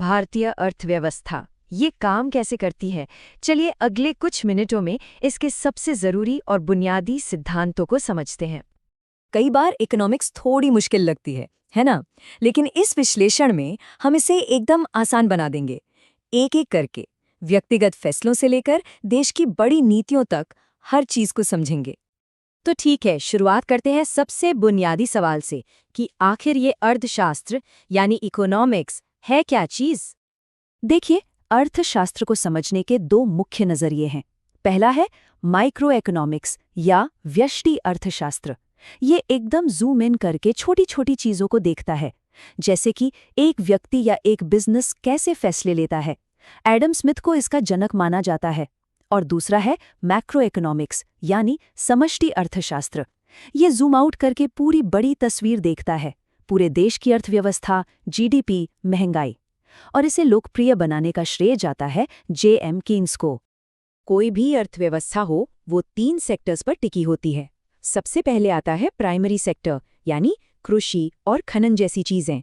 भारतीय अर्थव्यवस्था ये काम कैसे करती है? चलिए अगले कुछ मिनटों में इसके सबसे ज़रूरी और बुनियादी सिद्धांतों को समझते हैं। कई बार इकोनॉमिक्स थोड़ी मुश्किल लगती है ना? लेकिन इस विश्लेषण में हम इसे एकदम आसान बना देंगे। एक-एक करके, व्यक्तिगत फैसलों से लेकर देश की बड़ी नीतियों तक हर चीज को समझेंगे। तो ठीक है, शुरुआत करते हैं सबसे बुनियादी सवाल से कि आखिर ये अर्थशास्त्र यानी इकोनॉमिक्स है क्या चीज? देखिए, अर्थशास्त्र को समझने के दो मुख्य नजरिए हैं। पहला है माइक्रो इकोनॉमिक्स या व्यष्टि अर्थशास्त्र। ये एकदम जूम इन करके छोटी छोटी चीजों को देखता है, जैसे कि एक व्यक्ति या एक बिजनेस कैसे फैसले लेता है। एडम स्मिथ को इसका जनक माना जाता है। और दूसरा है मैक्रो इकोनॉमिक्स यानी समष्टि अर्थशास्त्र। ये जूम आउट करके पूरी बड़ी तस्वीर देखता है, पूरे देश की अर्थव्यवस्था, जीडीपी, महंगाई। और इसे लोकप्रिय बनाने का श्रेय जाता है जे.एम. कीन्स को। कोई भी अर्थव्यवस्था हो, वो 3 सेक्टर्स पर टिकी होती है। सबसे पहले आता है प्राइमरी सेक्टर यानी कृषि और खनन जैसी चीजें।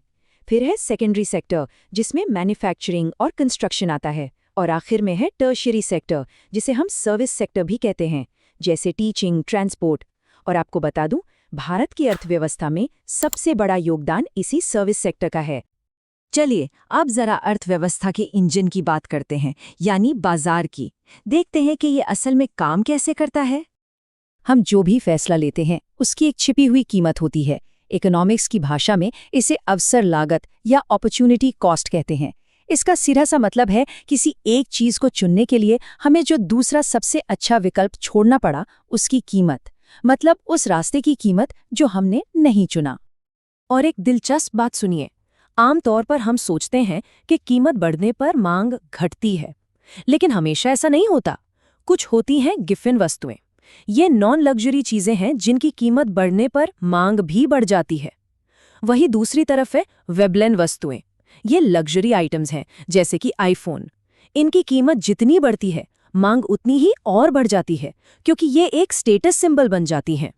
फिर है सेकेंडरी सेक्टर जिसमें मैन्युफैक्चरिंग और कंस्ट्रक्शन आता है। और आखिर में है टर्शियरी सेक्टर जिसे हम सर्विस सेक्टर भी कहते हैं, जैसे टीचिंग, ट्रांसपोर्ट। और आपको बता दूं, भारत की अर्थव्यवस्था में सबसे बड़ा योगदान इसी सर्विस सेक्टर का है। चलिए अब जरा अर्थव्यवस्था के इंजन की बात करते हैं, यानी बाजार की। देखते हैं कि ये असल में काम कैसे करता है। हम जो भी फैसला लेते हैं उसकी एक छिपी हुई कीमत होती है। इकोनॉमिक्स की भाषा में इसे अवसर लागत या अपॉर्चुनिटी कॉस्ट कहते हैं। इसका सीधा सा मतलब है किसी एक चीज को चुनने के लिए हमें जो दूसरा सबसे अच्छा विकल्प छोड़ना पड़ा उसकी कीमत, मतलब उस रास्ते की कीमत जो हमने नहीं चुना। और एक दिलचस्प बात सुनिए, आमतौर पर हम सोचते हैं कि कीमत बढ़ने पर मांग घटती है, लेकिन हमेशा ऐसा नहीं होता। कुछ होती हैं गिफिन वस्तुएं। ये नॉन लग्जरी चीजें हैं जिनकी कीमत बढ़ने पर मांग भी बढ़ जाती है। वही दूसरी तरफ है वेबलेन वस्तुएं। ये लग्जरी आइटम्स हैं, जैसे कि आईफोन। इनकी कीमत जितनी बढ़ती है, मांग उतनी ही और बढ़ जाती है, क्योंकि ये एक स्टेटस सिंबल बन जाती हैं।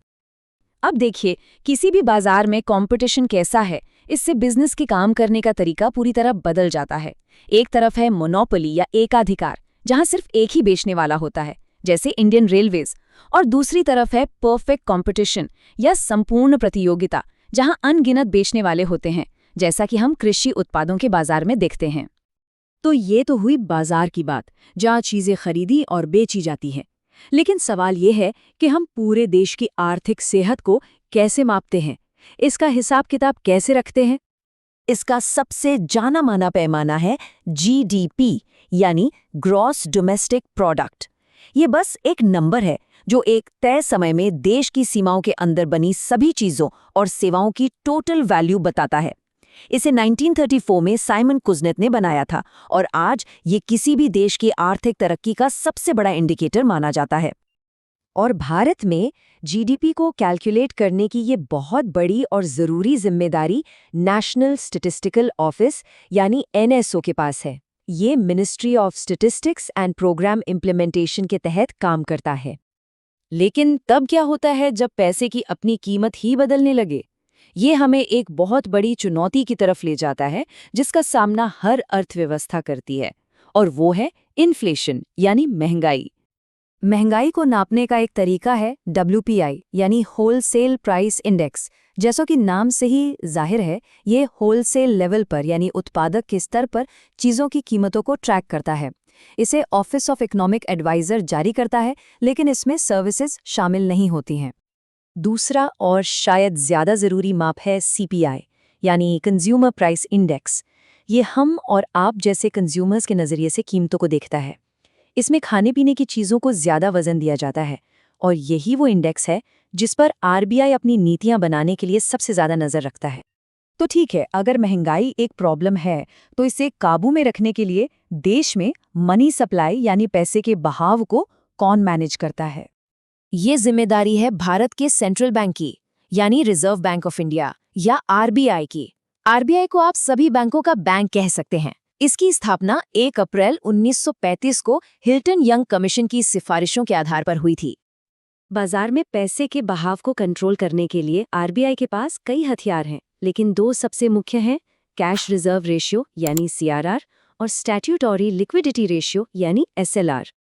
अब देखिए, किसी भी बाजार में कंपटीशन कैसा है, इससे बिजनेस के काम करने का तरीका पूरी तरह बदल जाता है। एक तरफ है मोनोपोली या एकाधिकार, जहां सिर्फ एक ही बेचने वाला होता है, जैसे इंडियन रेलवेज। और दूसरी तरफ है परफेक्ट कंपटीशन या संपूर्ण प्रतियोगिता, जहां अनगिनत बेचने वाले होते हैं, जैसा कि हम कृषि उत्पादों के बाजार में देखते हैं। तो ये तो हुई बाजार की बात, जहां चीजें खरीदी और बेची जाती हैं। लेकिन सवाल ये है कि हम पूरे देश की आर्थिक सेहत को कैसे मापते हैं, इसका हिसाब किताब कैसे रखते हैं? इसका सबसे जाना माना पैमाना है जीडीपी यानी ग्रॉस डोमेस्टिक प्रोडक्ट। ये बस एक नंबर है जो एक तय समय में देश की सीमाओं के अंदर बनी सभी चीजों और सेवाओं की टोटल वैल्यू बताता है। इसे 1934 में साइमन कुज़नेट ने बनाया था और आज ये किसी भी देश की आर्थिक तरक्की का सबसे बड़ा इंडिकेटर माना जाता है। और भारत में जीडीपी को कैलकुलेट करने की ये बहुत बड़ी और ज़रूरी जिम्मेदारी नेशनल स्टैटिस्टिकल ऑफिस यानी एनएसओ के पास है। ये ministry of statistics and programme implementation के तहत काम करता है। लेकिन तब क्या होता है जब पैसे की अपनी कीमत ही बदलने लगे? ये हमें एक बहुत बड़ी चुनौती की तरफ ले जाता है, जिसका सामना हर अर्थव्यवस्था करती है, और वो है इन्फ्लेशन यानी महंगाई। महंगाई को नापने का एक तरीका है WPI यानी होलसेल प्राइस इंडेक्स। जैसा कि नाम से ही जाहिर है, ये होलसेल लेवल पर यानी उत्पादक के स्तर पर चीज़ों की कीमतों को ट्रैक करता है। इसे ऑफिस ऑफ इकोनॉमिक एडवाइजर जारी करता है, लेकिन इसमें सर्विसेज शामिल नहीं होती हैं। दूसरा और शायद ज़्यादा ज़रूरी माप है CPI यानी कंज्यूमर प्राइस इंडेक्स। ये हम और आप जैसे कंज्यूमर्स के नज़रिए से कीमतों को देखता है। इसमें खाने पीने की चीज़ों को ज़्यादा वजन दिया जाता है, और यही वो इंडेक्स है जिस पर RBI अपनी नीतियां बनाने के लिए सबसे ज़्यादा नज़र रखता है। तो ठीक है, अगर महंगाई एक प्रॉब्लम है, तो इसे काबू में रखने के लिए देश में मनी सप्लाई यानी पैसे के बहाव को कौन मैनेज करता है? ये जिम्मेदारी है भारत के सेंट्रल बैंक की, यानी रिजर्व बैंक ऑफ इंडिया या RBI की। RBI को आप सभी बैंकों का बैंक कह सकते हैं। इसकी स्थापना 1 अप्रैल 1935 को हिल्टन यंग कमीशन की सिफारिशों के आधार पर हुई थी। बाजार में पैसे के बहाव को कंट्रोल करने के लिए RBI के पास कई हथियार हैं, लेकिन 2 सबसे मुख्य हैं, कैश रिजर्व रेशियो यानी CRR और स्टैट्यूटरी लिक्विडिटी रेशियो यानी SLR।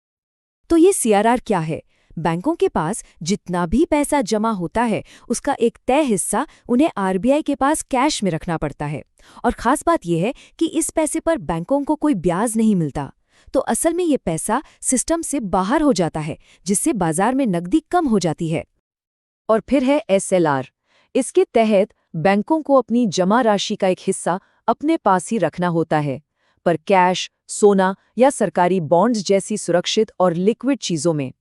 तो ये CRR क्या है? बैंकों के पास जितना भी पैसा जमा होता है उसका एक तय हिस्सा उन्हें RBI के पास कैश में रखना पड़ता है। और खास बात यह है कि इस पैसे पर बैंकों को कोई ब्याज नहीं मिलता। तो असल में ये पैसा सिस्टम से बाहर हो जाता है, जिससे बाजार में नकदी कम हो जाती है। और फिर है SLR। इसके तहत बैंकों को अपनी जमा राशि का एक हिस्सा अपने पास ही रखना होता है, पर कैश, सोना या सरकारी बॉन्ड्स जैसी सुरक्षित और लिक्विड चीजों में।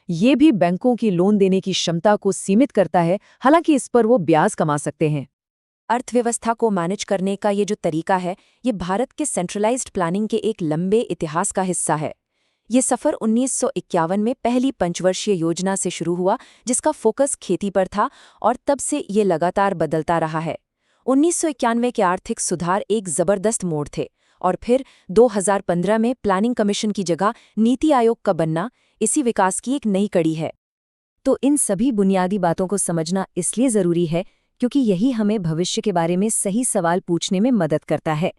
ये भी बैंकों की लोन देने की क्षमता को सीमित करता है, हालांकि इस पर वो ब्याज कमा सकते हैं। अर्थव्यवस्था को मैनेज करने का ये जो तरीका है, ये भारत के सेंट्रलाइज्ड प्लानिंग के एक लंबे इतिहास का हिस्सा है। ये सफ़र 1951 में पहली पंचवर्षीय योजना से शुरू हुआ, जिसका फोकस खेती पर था, और तब से ये लगातार बदलता रहा है। 1991 के आर्थिक सुधार एक ज़बरदस्त मोड़ थे, और फिर 2015 में प्लानिंग कमीशन की जगह नीति आयोग का बनना इसी विकास की एक नई कड़ी है। तो इन सभी बुनियादी बातों को समझना इसलिए ज़रूरी है क्योंकि यही हमें भविष्य के बारे में सही सवाल पूछने में मदद करता है।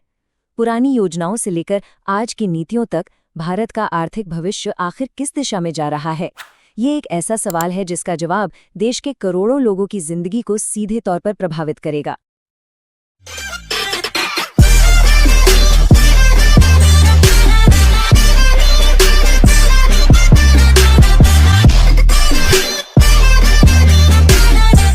पुरानी योजनाओं से लेकर आज की नीतियों तक भारत का आर्थिक भविष्य आखिर किस दिशा में जा रहा है? ये एक ऐसा सवाल है जिसका जवाब देश के करोड़ों लोगों की जिंदगी को सीधे तौर पर प्रभावित करेगा।